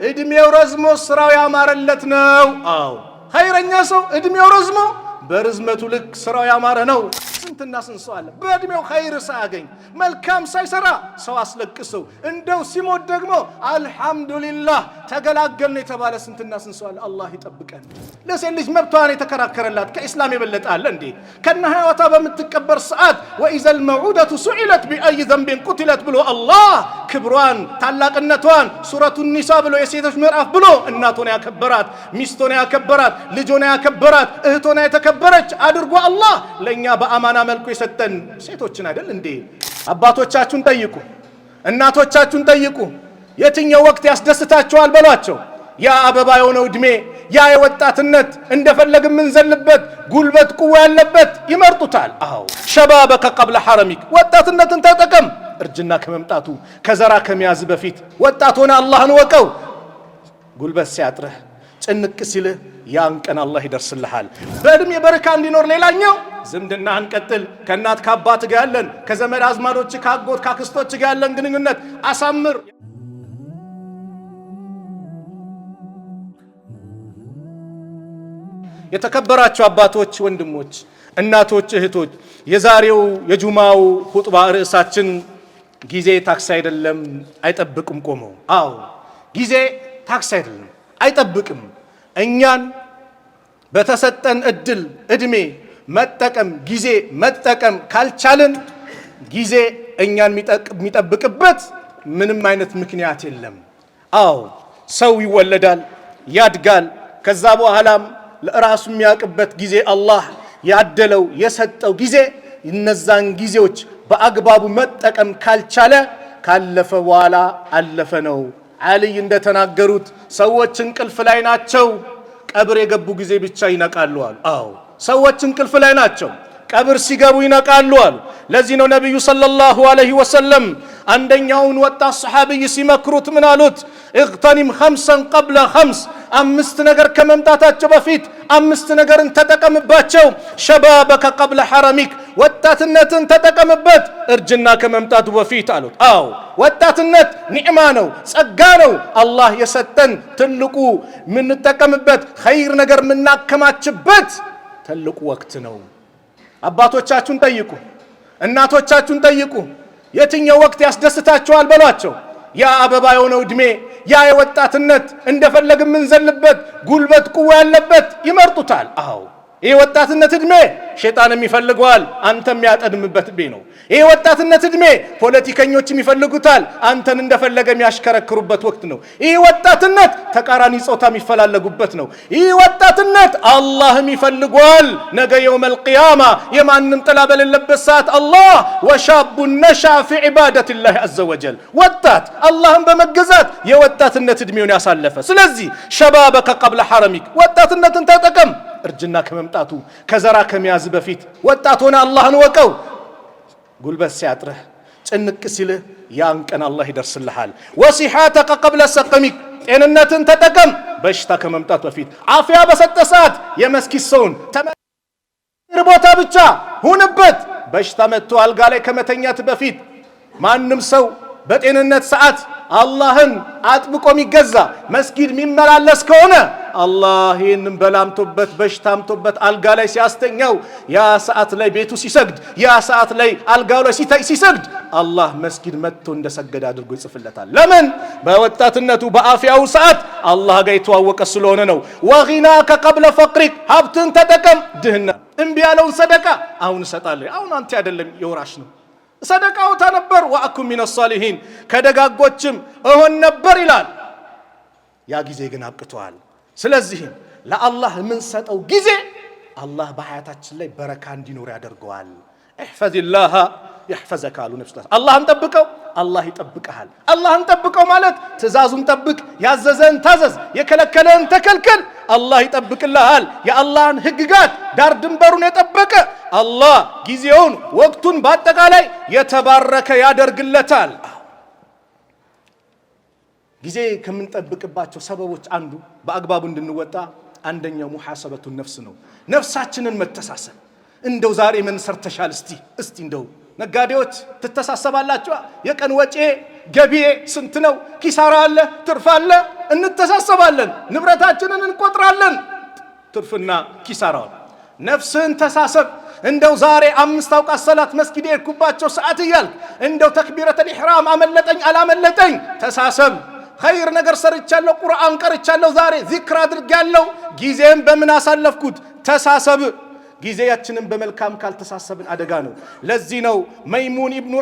እድሜው ረዝሞ ስራው ያማረለት ነው። አዎ ኸይረኛ ሰው እድሜው ረዝሞ በርዝመቱ ልክ ስራው ያማረ ነው። ስንትና ስንት ሰው አለ በእድሜው ኸይር ሳያገኝ መልካም ሳይሰራ ሰው አስለቅሰው እንደው ሲሞት ደግሞ አልሐምዱሊላህ ተገላገልን የተባለ ስንትና ስንት ሰው አለ። አላህ ይጠብቀን። ለሴት ልጅ መብቷን የተከራከረላት ከኢስላም የበለጠ አለ እንዴ? ከነ ህይወቷ በምትቀበር ሰዓት ወኢዘል መዑደቱ ሱኢለት ቢአይ ዘንቢን ቁትለት ብሎ አላህ ክብሯን ታላቅነቷን ሱረቱ ኒሳ ብሎ የሴቶች ምዕራፍ ብሎ እናቶን ያከበራት፣ ሚስቶን ያከበራት፣ ልጆን ያከበራት፣ እህቶን የተከበረች አድርጎ አላህ ለኛ በአማና መልኩ የሰጠን ሴቶችን አይደል እንዴ? አባቶቻችሁን ጠይቁ፣ እናቶቻችሁን ጠይቁ። የትኛው ወቅት ያስደስታቸዋል በሏቸው። ያ አበባ የሆነው እድሜ፣ ያ የወጣትነት እንደፈለግ ምንዘልበት ጉልበት ቁዋ ያለበት ይመርጡታል። አዎ ሸባበከ ቀብለ ሐረሚክ፣ ወጣትነትን ተጠቀም። እርጅና ከመምጣቱ ከዘራ ከመያዝ በፊት ወጣት ሆነ አላህን ወቀው። ጉልበት ሲያጥርህ ጭንቅ ሲልህ ያን ቀን አላህ ይደርስልሃል። በእድሜ በረካ እንዲኖር ሌላኛው ዝምድናህን ቀጥል። ከእናት ከአባት ጋር ያለን ከዘመድ አዝማዶች ከአጎት ካክስቶች ጋር ያለን ግንኙነት አሳምር። የተከበራችሁ አባቶች፣ ወንድሞች፣ እናቶች፣ እህቶች የዛሬው የጁማው ኹጥባ ርዕሳችን ጊዜ ታክሲ አይደለም አይጠብቅም ቆመው። አዎ ጊዜ ታክሲ አይደለም አይጠብቅም። እኛን በተሰጠን እድል እድሜ መጠቀም ጊዜ መጠቀም ካልቻልን ጊዜ እኛን የሚጠብቅበት ምንም አይነት ምክንያት የለም። አዎ ሰው ይወለዳል፣ ያድጋል። ከዛ በኋላም ለራሱ የሚያውቅበት ጊዜ አላህ ያደለው የሰጠው ጊዜ እነዛን ጊዜዎች በአግባቡ መጠቀም ካልቻለ ካለፈ በኋላ አለፈ ነው። አልይ እንደተናገሩት ሰዎች እንቅልፍ ላይ ናቸው፣ ቀብር የገቡ ጊዜ ብቻ ይነቃሉ አሉ። አዎ ሰዎች እንቅልፍ ላይ ናቸው፣ ቀብር ሲገቡ ይነቃሉ አሉ። ለዚህ ነው ነብዩ ሰለላሁ ዐለይሂ ወሰለም አንደኛውን ወጣት ሰሃቢይ ሲመክሩት ምን አሉት? እግተኒም ኸምሰን ቀብለ ኸምስ፣ አምስት ነገር ከመምጣታቸው በፊት አምስት ነገርን ተጠቀምባቸው። ሸባበከ ቀብለ ሐረሚክ፣ ወጣትነትን ተጠቀምበት እርጅና ከመምጣቱ በፊት አሉት። አዎ ወጣትነት ኒዕማ ነው፣ ጸጋ ነው፣ አላህ የሰጠን ትልቁ የምንጠቀምበት ኸይር ነገር የምናከማችበት ትልቁ ወቅት ነው። አባቶቻችሁን ጠይቁ፣ እናቶቻችሁን ጠይቁ። የትኛው ወቅት ያስደስታቸዋል በሏቸው። ያ አበባ የሆነው እድሜ፣ ያ የወጣትነት እንደፈለግ ምንዘልበት ጉልበት ቁዋ ያለበት ይመርጡታል። አዎ ይህ ወጣትነት እድሜ ሸይጣንም ይፈልገዋል፣ አንተም ያጠድምበት እድሜ ነው። ይህ ወጣትነት እድሜ ፖለቲከኞችም ይፈልጉታል፣ አንተን እንደፈለገ የሚያሽከረክሩበት ወቅት ነው። ይህ ወጣትነት ተቃራኒ ጾታ የሚፈላለጉበት ነው። ይህ ወጣትነት አላህም ይፈልገዋል። ነገ የውመል ቂያማ የማንም ጥላ በሌለበት ሰዓት አላህ ወሻቡ ነሻ ፊ ዒባደቲላሂ ዐዘ ወጀል፣ ወጣት አላህን በመገዛት የወጣትነት እድሜውን ያሳለፈ። ስለዚህ ሸባበከ ቀብለ ሐረሚክ፣ ወጣትነትን ተጠቀም። እርጅና ከመምጣቱ ከዘራ ከመያዝ በፊት ወጣት ሆነ አላህን ወቀው። ጉልበት ሲያጥርህ ጭንቅ ሲልህ ያን ቀን አላህ ይደርስልሃል። ወሲሐተከ ቀብለ ሰቀሚክ፣ ጤንነትን ተጠቀም በሽታ ከመምጣቱ በፊት። አፍያ በሰጠ ሰዓት የመስኪት ሰውን ቦታ ብቻ ሁንበት። በሽታ መጥቶ አልጋ ላይ ከመተኛት በፊት ማንም ሰው በጤንነት ሰዓት አላህን አጥብቆ የሚገዛ መስጊድ የሚመላለስ ከሆነ አላህ ይህንን በላምቶበት በሽታምቶበት አልጋ ላይ ሲያስተኛው ያ ሰዓት ላይ ቤቱ ሲሰግድ ያ ሰዓት ላይ አልጋው ላይ ሲሰግድ አላህ መስጊድ መጥቶ እንደሰገደ አድርጎ ይጽፍለታል። ለምን? በወጣትነቱ በአፍያው ሰዓት አላህ ጋር የተዋወቀ ስለሆነ ነው። ወጊናከ ቀብለ ፈቅሪክ፣ ሀብትን ተጠቀም። ድህና እምቢ ያለውን ሰደቃ አሁን እሰጣለሁ፣ አሁን አንተ አይደለም የወራሽ ነው። ሰደቃው ተነበር ወአኩም ሚነ ሷሊሂን፣ ከደጋጎችም እሆን ነበር ይላል። ያ ጊዜ ግን አብቅቷል። ስለዚህም ለአላህ የምንሰጠው ጊዜ አላህ በሐያታችን ላይ በረካ እንዲኖር ያደርገዋል። እሕፈዚላህ يحفظك አሉ ነብዩ። አላህን ጠብቀው አላህ ይጠብቀሃል። አላህን ጠብቀው ማለት ትእዛዙን ጠብቅ፣ ያዘዘን ታዘዝ፣ የከለከለን ተከልከል፣ አላህ ይጠብቅልሃል። የአላህን ህግጋት ዳር ድንበሩን የጠበቀ አላህ ጊዜውን ወቅቱን በአጠቃላይ የተባረከ ያደርግለታል። ጊዜ ከምንጠብቅባቸው ሰበቦች አንዱ በአግባቡ እንድንወጣ አንደኛው ሙሐሰበቱ ነፍስ ነው። ነፍሳችንን መተሳሰብ። እንደው ዛሬ ምን ሰርተሻል? እስቲ እንደው ነጋዴዎች ትተሳሰባላችሁ። የቀን ወጪ ገቢዬ ስንት ነው? ኪሳራ አለ፣ ትርፍ አለ፣ እንተሳሰባለን። ንብረታችንን እንቆጥራለን፣ ትርፍና ኪሳራውን። ነፍስን ተሳሰብ። እንደው ዛሬ 5 አውቃት ሰላት መስጊድ የሄድኩባቸው ሰዓት እያልክ እንደው ተክቢረተል ኢሕራም አመለጠኝ አላመለጠኝ ተሳሰብ። ኸይር ነገር ሰርቻለሁ፣ ቁርአን ቀርቻለሁ፣ ዛሬ ዚክር አድርጌያለሁ፣ ጊዜም በምን አሳለፍኩት ተሳሰብ። ጊዜያችንን በመልካም ካልተሳሰብን አደጋ ነው። ለዚህ ነው መይሙን ኢብኑ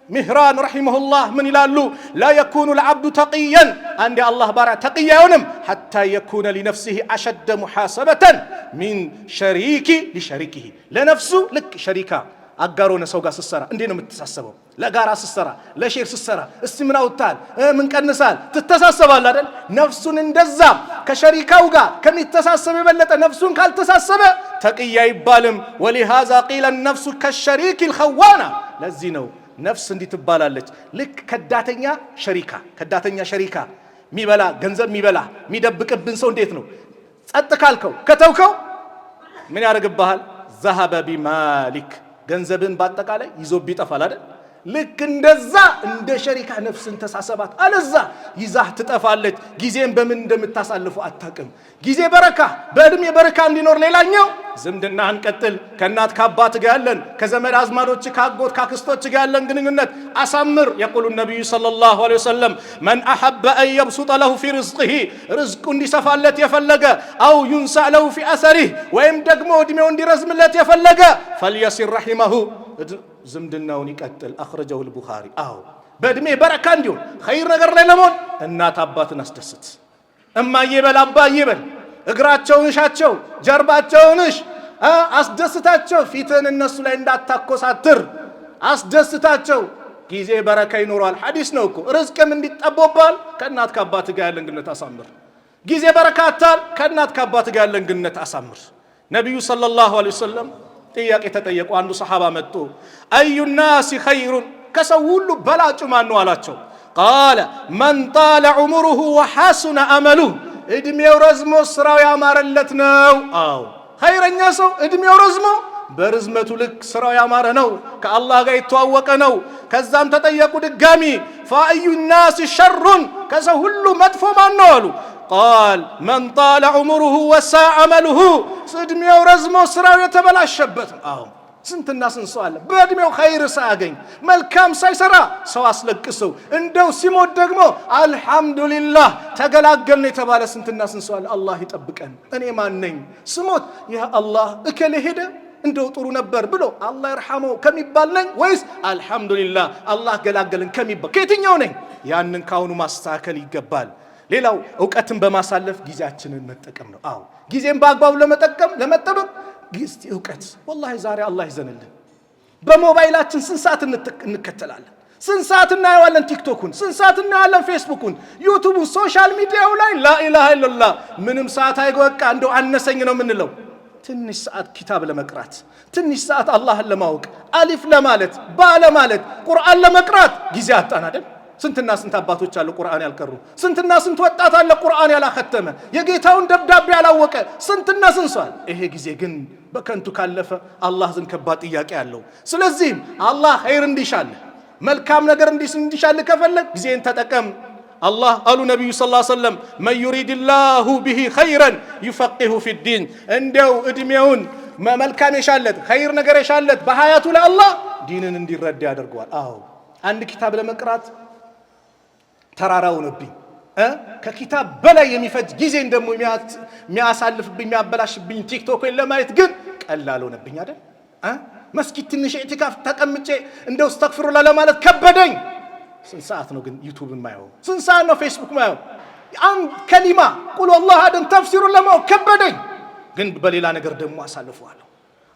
ሚህራን ረሒመሁላህ ምን ይላሉ? ላ የኩኑ ልዓብዱ ተቅየን፣ አንድ የአላህ ባሪያ ተቅያ አይሆንም ሐታ የኩነ ሊነፍሲሂ አሸደ ሙሓሰበተን ሚን ሸሪኪ ሊሸሪኪሂ። ለነፍሱ ልክ ሸሪካ አጋሮነ ሰው ጋር ስትሰራ እንዴ ነው የምትተሳሰበው? ለጋራ ስትሰራ፣ ለሼር ስትሰራ፣ እስቲ ምን አውጥታል፣ ምን ቀንሳል፣ ትተሳሰባል አይደል? ነፍሱን እንደዛ ከሸሪካው ጋር ከሚተሳሰብ የበለጠ ነፍሱን ካልተሳሰበ ተቅያ አይባልም። ወሊሃዛ ቂለ ነፍሱ ከሸሪክ ልኸዋና። ለዚህ ነው ነፍስ እንዲህ ትባላለች። ልክ ከዳተኛ ሸሪካ ሚበላ ገንዘብ ሚበላ ሚደብቅብን ሰው እንዴት ነው? ጸጥ ካልከው ከተውከው ምን ያደርግብሃል? ዘሀበ ቢማሊክ፣ ገንዘብን በአጠቃላይ ይዞብ ይጠፋል አይደል? ልክ እንደዛ እንደ ሸሪካ ነፍስን ተሳሰባት፣ አለዛ ይዛህ ትጠፋለች። ጊዜን በምን እንደምታሳልፉ አታቅም። ጊዜ በረካ፣ በእድሜ በረካ እንዲኖር ሌላኛው ዝምድና አንቀጥል። ከእናት ከአባት ጋር ያለን፣ ከዘመድ አዝማዶች፣ ከአጎት ካክስቶች ጋር ያለን ግንኙነት አሳምር። የቁሉ ነቢዩ ሰለላሁ ዐለይሂ ወሰለም መን አሐበ አን የብሱጠ ለሁ ፊ ርዝቂሂ፣ ርዝቁ እንዲሰፋለት የፈለገ አው ዩንሳዕ ለሁ ፊ አሰሪህ፣ ወይም ደግሞ እድሜው እንዲረዝምለት የፈለገ ፈልየሲር ረሒመሁ፣ ዝምድናውን ይቀጥል። አኽረጀሁ አልቡኻሪ። አዎ በእድሜ በረካ እንዲሆን ኸይር ነገር ላይ ለመሆን እናት አባትን አስደስት። እማዬ በል አባዬ በል፣ እግራቸውን እሻቸው፣ ጀርባቸውን እሽ፣ አስደስታቸው። ፊትን እነሱ ላይ እንዳታኮሳትር አስደስታቸው። ጊዜ በረካ ይኖረዋል። ሐዲስ ነው እኮ ርዝቅም እንዲጠቦባል። ከእናት ከአባት ጋር ያለን ግንኙነት አሳምር። ጊዜ በረካታል። ከእናት ከአባት ጋር ያለን ግንኙነት አሳምር። ነቢዩ ሰለላሁ ዐለይሂ ወሰለም ጥያቄ ተጠየቁ። አንዱ ሰሓባ መጥቶ አዩ ናሲ ኸይሩን፣ ከሰው ሁሉ በላጩ ማን ነው አላቸው። ቃለ መን ጣለ ዑሙሩሁ ወሐሱነ አመሉሁ፣ እድሜው ረዝሞ ስራው ያማረለት ነው። አዎ ኸይረኛ ሰው እድሜው ረዝሞ በርዝመቱ ልክ ስራው ያማረ ነው፣ ከአላህ ጋር የተዋወቀ ነው። ከዛም ተጠየቁ ድጋሚ ፈአዩ ናሲ ሸሩን፣ ከሰው ሁሉ መጥፎ ማን ነው አሉ። ቃል መን ጣለ ዑሙሩሁ ወሳአ አመሉሁ፣ እድሜው ረዝሞ ስራው የተበላሸበት። አዎ ስንትና ስንት ሰው አለ በእድሜው ኸይር ሳያገኝ መልካም ሳይሰራ ሰው አስለቅሰው እንደው ሲሞት ደግሞ አልሐምዱሊላህ ተገላገልን የተባለ ስንትና ስንት ሰው አለ። አላህ ይጠብቀን። እኔ ማን ነኝ ስሞት ያ አላህ እከሌ ሄደ እንደው ጥሩ ነበር ብሎ አላህ ይርሐመው ከሚባል ነኝ ወይስ አልሐምዱሊላህ አላህ ገላገልን ከሚባል ከየትኛው ነኝ? ያንን ካሁኑ ማስተካከል ይገባል። ሌላው ዕውቀትን በማሳለፍ ጊዜያችንን መጠቀም ነው። አዎ ጊዜን በአግባቡ ለመጠበቅ እስቲ ዕውቀት ወላሂ ዛሬ አላህ ይዘንልን። በሞባይላችን ስንት ሰዓት እንከተላለን? ስንት ሰዓት እናየዋለን? ቲክቶኩን ስንት ሰዓት እናየዋለን? ፌስቡኩን፣ ዩቲዩቡን፣ ሶሻል ሚዲያው ላይ ላኢላሃ ኢለላህ ምንም ሰዓት አይወቃ እንደው አነሰኝ ነው የምንለው። ትንሽ ሰዓት ኪታብ ለመቅራት፣ ትንሽ ሰዓት አላህን ለማወቅ፣ አሊፍ ለማለት፣ ባ ለማለት፣ ቁርአን ለመቅራት ጊዜ አጣን አይደል? ስንትና ስንት አባቶች አሉ ቁርአን ያልቀሩ፣ ስንትና ስንት ወጣት አለ ቁርአን ያላኸተመ፣ የጌታውን ደብዳቤ ያላወቀ ስንትና ስንት ሰው። ይሄ ጊዜ ግን በከንቱ ካለፈ አላህ ዘንድ ከባድ ጥያቄ አለው። ስለዚህም አላህ ኸይር እንዲሻልህ መልካም ነገር እንዲሻልህ ከፈለግ ጊዜን ተጠቀም። አላህ አሉ ነቢዩ ሰለላሁ ዐለይሂ ወሰለም መን ዩሪድላሁ ቢሂ ኸይረን ዩፈቂሁ ፊዲን፣ እንደው እድሜውን መልካም የሻለት ኸይር ነገር የሻለት በሀያቱ ላይ አላህ ዲንን እንዲረዳ ያደርገዋል። አዎ አንድ ኪታብ ለመቅራት ተራራው ነብኝ ከኪታብ በላይ የሚፈጅ ጊዜን ደግሞ የሚያሳልፍብኝ የሚያበላሽብኝ ቲክቶክን ለማየት ግን ቀላል ሆነብኝ አይደል? መስጊድ ትንሽ ኢዕቲካፍ ተቀምጬ እንደው አስተግፍሩላህ ለማለት ከበደኝ። ስንት ሰዓት ነው ግን ዩቲዩብ ማየው? ስንት ሰዓት ነው ፌስቡክ ማየው? አንድ ከሊማ ቁል ወላሁ አሐድ ተፍሲሩን ለማወቅ ከበደኝ፣ ግን በሌላ ነገር ደግሞ አሳልፈዋለሁ።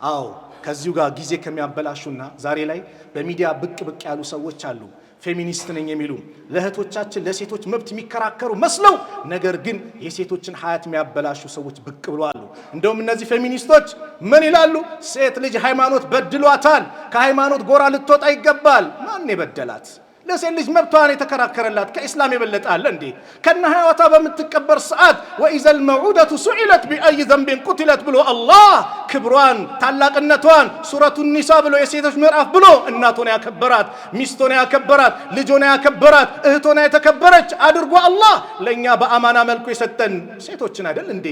አዎ ከዚሁ ጋር ጊዜ ከሚያበላሹና ዛሬ ላይ በሚዲያ ብቅ ያሉ ሰዎች አሉ። ፌሚኒስት ነኝ የሚሉ ለእህቶቻችን ለሴቶች መብት የሚከራከሩ መስለው ነገር ግን የሴቶችን ሀያት የሚያበላሹ ሰዎች ብቅ ብለዋል። እንደውም እነዚህ ፌሚኒስቶች ምን ይላሉ? ሴት ልጅ ሃይማኖት በድሏታል፣ ከሃይማኖት ጎራ ልትወጣ ይገባል። ማን የበደላት? ለሴት ልጅ መብቷን የተከራከረላት ከኢስላም የበለጠ አለ እንዴ? ከነ ህይወቷ በምትቀበር ሰዓት ወኢዘል መዑደቱ ሱኢለት ቢአይ ዘንቢን ቁትለት ብሎ አላህ ክብሯን ታላቅነቷን ሱረቱ ኒሳ ብሎ የሴቶች ምዕራፍ ብሎ እናቶን ያከበራት፣ ሚስቶን ያከበራት፣ ልጆን ያከበራት፣ እህቶን የተከበረች አድርጎ አላህ ለኛ በአማና መልኩ የሰጠን ሴቶችን አይደል እንዴ?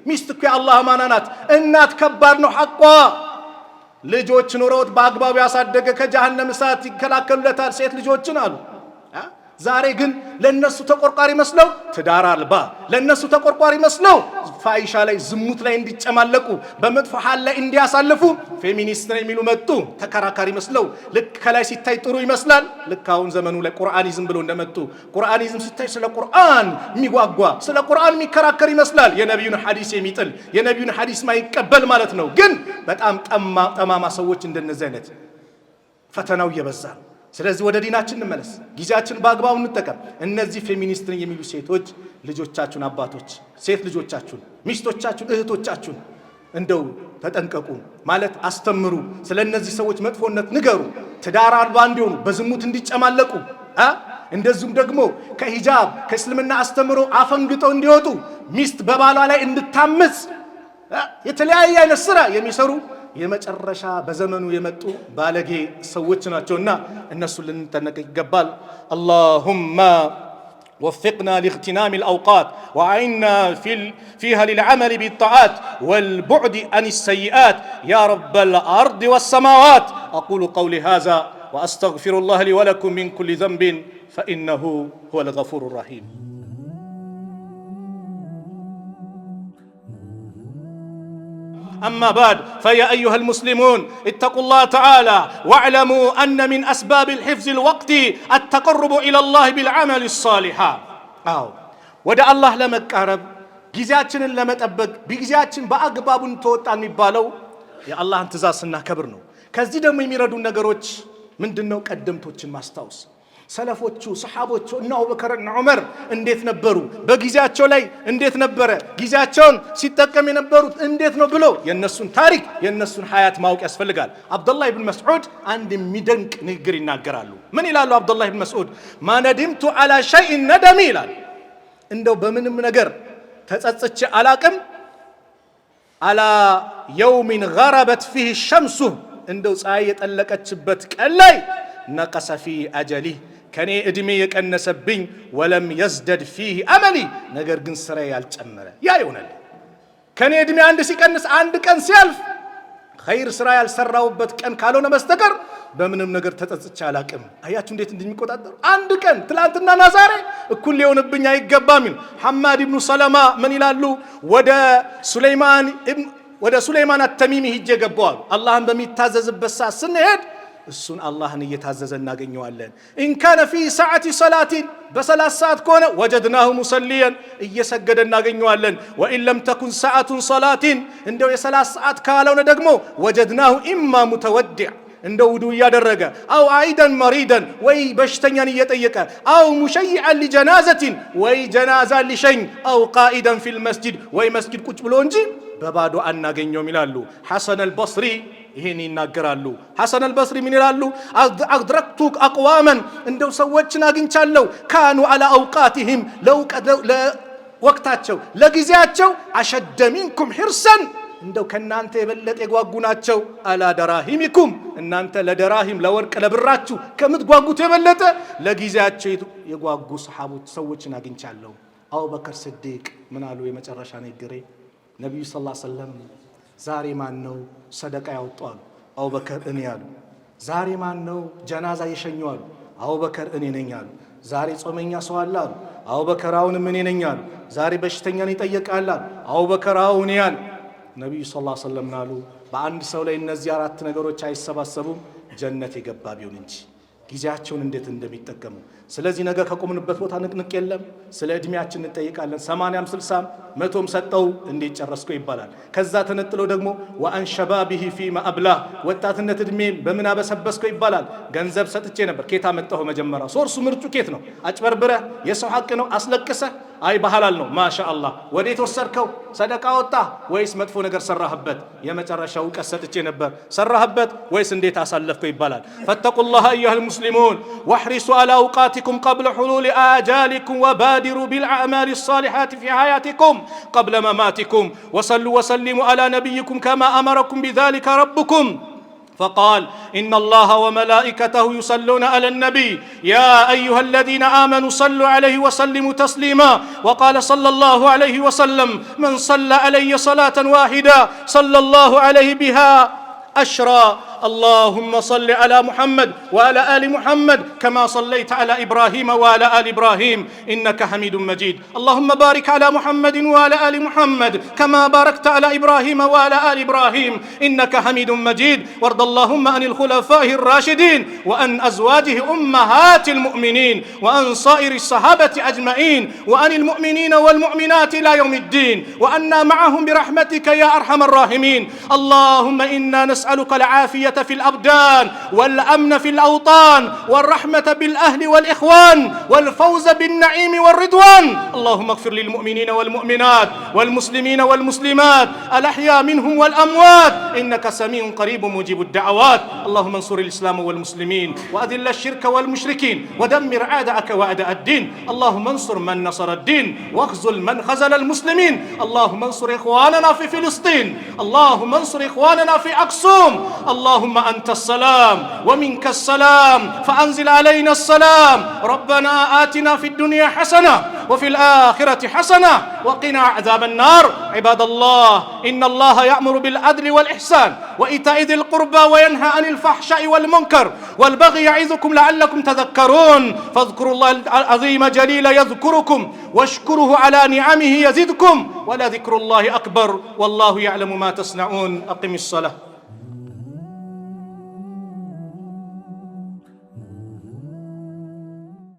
ሚስት እኮ የአላህ አማና ናት። እናት ከባድ ነው ሐቋ። ልጆች ኑሮት በአግባቡ ያሳደገ ከጀሃነም እሳት ይከላከሉለታል ሴት ልጆችን አሉ። ዛሬ ግን ለነሱ ተቆርቋሪ መስለው ትዳር አልባ፣ ለነሱ ተቆርቋሪ መስለው ፋይሻ ላይ ዝሙት ላይ እንዲጨማለቁ በመጥፎ ሐል ላይ እንዲያሳልፉ ፌሚኒስት ነው የሚሉ መጡ። ተከራካሪ መስለው ልክ ከላይ ሲታይ ጥሩ ይመስላል። ልክ አሁን ዘመኑ ላይ ቁርአኒዝም ብሎ እንደመጡ ቁርአኒዝም ሲታይ ስለ ቁርአን የሚጓጓ ስለ ቁርአን የሚከራከር ይመስላል። የነብዩን ሐዲስ የሚጥል የነብዩን ሐዲስ ማይቀበል ማለት ነው። ግን በጣም ጠማማ ሰዎች እንደነዚህ አይነት ፈተናው እየበዛ ነው። ስለዚህ ወደ ዲናችን እንመለስ፣ ጊዜያችን በአግባቡ እንጠቀም። እነዚህ ፌሚኒስት ነኝ የሚሉ ሴቶች ልጆቻችሁን፣ አባቶች ሴት ልጆቻችሁን፣ ሚስቶቻችሁን፣ እህቶቻችሁን እንደው ተጠንቀቁ ማለት አስተምሩ። ስለ እነዚህ ሰዎች መጥፎነት ንገሩ። ትዳር አልባ እንዲሆኑ በዝሙት እንዲጨማለቁ እንደዚሁም ደግሞ ከሂጃብ ከእስልምና አስተምሮ አፈንግጠው እንዲወጡ ሚስት በባሏ ላይ እንድታምጽ የተለያየ አይነት ስራ የሚሰሩ የመጨረሻ በዘመኑ የመጡ ባለጌ ሰዎች ናቸውና እነሱ ልንጠነቀቅ ይገባል። اللهم وفقنا لاغتنام الأوقات وأعنا فيها للعمل بالطاعات والبعد عن السيئات يا رب الأرض والسماوات. أقول قولي هذا وأستغفر الله لي ولكم من كل ذنب فإنه هو الغفور الرحيم. أما بعد فيا أيها المسلمون اتقوا الله تعالى واعلموا أن من أسباب الحفظ الوقت التقرب إلى الله بالعمل الصالح. ወደ አላህ ለመቃረብ ጊዜያችንን ለመጠበቅ በጊዜያችን በአግባቡ ተወጣን የሚባለው የአላህን ትእዛዝ ስናከብር ነው። ከዚህ ደግሞ የሚረዱን ነገሮች ምንድነው? ቀደምቶችን ማስታወስ። ሰለፎቹ ሰሃቦቹ እና አቡበከር እና ዑመር እንዴት ነበሩ? በጊዜያቸው ላይ እንዴት ነበረ? ጊዜያቸውን ሲጠቀም የነበሩት እንዴት ነው ብሎ የነሱን ታሪክ የነሱን ሐያት ማወቅ ያስፈልጋል። አብዱላህ ኢብኑ መስዑድ አንድ የሚደንቅ ንግግር ይናገራሉ። ምን ይላሉ አብዱላህ ኢብኑ መስዑድ? ማነድምቱ አላ ሸይء ነደሚ ይላል። እንደው በምንም ነገር ተጸጽቼ አላቅም አላ የውሚን ገረበት ፊህ ሸምሱ እንደው ፀሐይ የጠለቀችበት ቀን ላይ ነቀሰ ፊህ አጀሊ ከኔ እድሜ የቀነሰብኝ ወለም የዝደድ ፊህ አመሊ ነገር ግን ስራ ያልጨመረ ያ ይሆናል። ከኔ እድሜ አንድ ሲቀንስ አንድ ቀን ሲያልፍ ኸይር ስራ ያልሰራውበት ቀን ካልሆነ በስተቀር በምንም ነገር ተጸጽቼ አላቅም። አያችሁ እንዴት እንደሚቆጣጠሩ። አንድ ቀን ትላንትናና ዛሬ እኩል ሊሆንብኝ አይገባም። ሐማድ ኢብኑ ሰለማ ምን ይላሉ? ወደ ሱለይማን አተሚሚ ሂጄ ገባዋል። አላህን በሚታዘዝበት ሰዓት ስንሄድ እሱን አላህን እየታዘዘ እናገኘዋለን። ኢንካነ ፊ ሰዓቲ ሰላቲን በሰላት ሰዓት ከሆነ ወጀድናሁ ሙሰሊየን እየሰገደ እናገኘዋለን። ወኢን ለም ተኩን ሰዓቱን ሰላቲን እንደው የሰላት ሰዓት ካልሆነ ደግሞ ወጀድናሁ ኢማ ሙተወዲዕ እንደው ውዱ እያደረገ አው አይደን መሪደን ወይ በሽተኛን እየጠየቀ አው ሙሸይዐን ሊጀናዘቲን ወይ ጀናዛ ሊሸኝ አው ቃኢደን ፊል መስጂድ ወይ መስጂድ ቁጭ ብሎ እንጂ በባዶ አናገኘውም ይላሉ። ሐሰን አልበስሪ ይሄን ይናገራሉ። ሐሰን አልበስሪ ምን ይላሉ? አድረክቱ አቅዋመን እንደው ሰዎችን አግኝቻለሁ ካኑ አላ አውቃቲሂም ለወቅታቸው ለጊዜያቸው አሸደ ሚንኩም ሒርሰን እንደው ከናንተ የበለጠ የጓጉ ናቸው። አላ ደራሂሚኩም እናንተ ለደራሂም ለወርቅ ለብራችሁ ከምትጓጉት የበለጠ ለጊዜያቸው የጓጉ ሰሃቦች ሰዎችን አግኝቻለሁ። አቡበከር ስዲቅ ምን አሉ? የመጨረሻ ንግግሬ ነብዩ ሰለላሁ ዐለይሂ ወሰለም ዛሬ ማን ነው ሰደቃ ያወጣው? አቡበከር እኔ አሉ። ዛሬ ማን ነው ጀናዛ የሸኘው? አሉ። አቡበከር እኔ ነኝ አሉ። ዛሬ ጾመኛ ሰው አለ? አሉ። አቡበከር አሁንም እኔ ነኝ አሉ። ዛሬ በሽተኛን ይጠየቃል? አሉ። አቡበከር አሁን ያል ነብዩ ሰለላሁ ዐለይሂ ወሰለም አሉ በአንድ ሰው ላይ እነዚህ አራት ነገሮች አይሰባሰቡም ጀነት የገባ ቢሆን እንጂ። ጊዜያቸውን እንዴት እንደሚጠቀሙ። ስለዚህ ነገ ከቆምንበት ቦታ ንቅንቅ የለም። ስለ እድሜያችን እንጠይቃለን። 80ም 60ም 100ም ሰጠው እንዴት ጨረስከው ይባላል። ከዛ ተነጥሎ ደግሞ ወአን ሸባቢሂ ፊማ አብላ ወጣትነት እድሜን በምን አበሰበስከው ይባላል። ገንዘብ ሰጥቼ ነበር ኬታ መጣሁ። መጀመሪያ ሶርሱ ምርጩ ኬት ነው? አጭበርብረህ የሰው ሐቅ ነው አስለቅሰህ አይ በሐላል ነው ማሻአላህ። ወዴት ወሰድከው? ሰደቃ ወጣ ወይስ መጥፎ ነገር ሰራህበት? የመጨረሻው እውቀት ሰጥቼ ነበር ሰራህበት ወይስ እንዴት አሳለፍከው ይባላል። ፈተቁላህ አዩሀል ሙስሊሙን ወሕሪሱ አላ አውቃቲኩም ቀብለ ሑሉሊ አጃሊኩም ወባዲሩ ቢልአዕማሊ الصالحات في حياتكم قبل مماتكم وصلوا وسلموا على نبيكم كما أمركم بذلك ربكم فقال إن الله وملائكته يصلون على النبي يا أيها الذين آمنوا صلوا عليه وسلموا تسليما وقال صلى الله عليه وسلم من صلى علي صلاة واحدة صلى الله عليه بها أشرا اللهم صل على محمد وعلى آل محمد كما صليت على إبراهيم وعلى آل إبراهيم إنك حميد مجيد اللهم بارك على محمد وعلى آل محمد كما باركت على إبراهيم وعلى آل إبراهيم إنك حميد مجيد وارض اللهم عن الخلفاء الراشدين وعن أزواجه أمهات المؤمنين وعن صائر الصحابة أجمعين وعن المؤمنين والمؤمنات إلى يوم الدين وأنا معهم برحمتك يا أرحم الراحمين اللهم إنا نسألك العافية في الأبدان والأمن في الأوطان والرحمة بالأهل والإخوان والفوز بالنعيم والرضوان اللهم اغفر للمؤمنين والمؤمنات والمسلمين والمسلمات الأحياء منهم والأموات إنك سميع قريب مجيب الدعوات اللهم انصر الإسلام والمسلمين وأذل الشرك والمشركين ودمر أعداءك وأعداء الدين اللهم انصر من نصر الدين واخذل من خذل المسلمين اللهم انصر إخواننا في فلسطين اللهم انصر إخواننا في أقصوم اللهم أنت السلام ومنك السلام فأنزل علينا السلام ربنا آتنا في الدنيا حسنة وفي الآخرة حسنة وقنا عذاب النار عباد الله إن الله يأمر بالعدل والإحسان وإيتاء ذي القربى وينهى عن الفحشاء والمنكر والبغي يعظكم لعلكم تذكرون فاذكروا الله العظيم جليل يذكركم واشكروه على نعمه يزدكم ولذكر الله أكبر والله يعلم ما تصنعون أقم الصلاة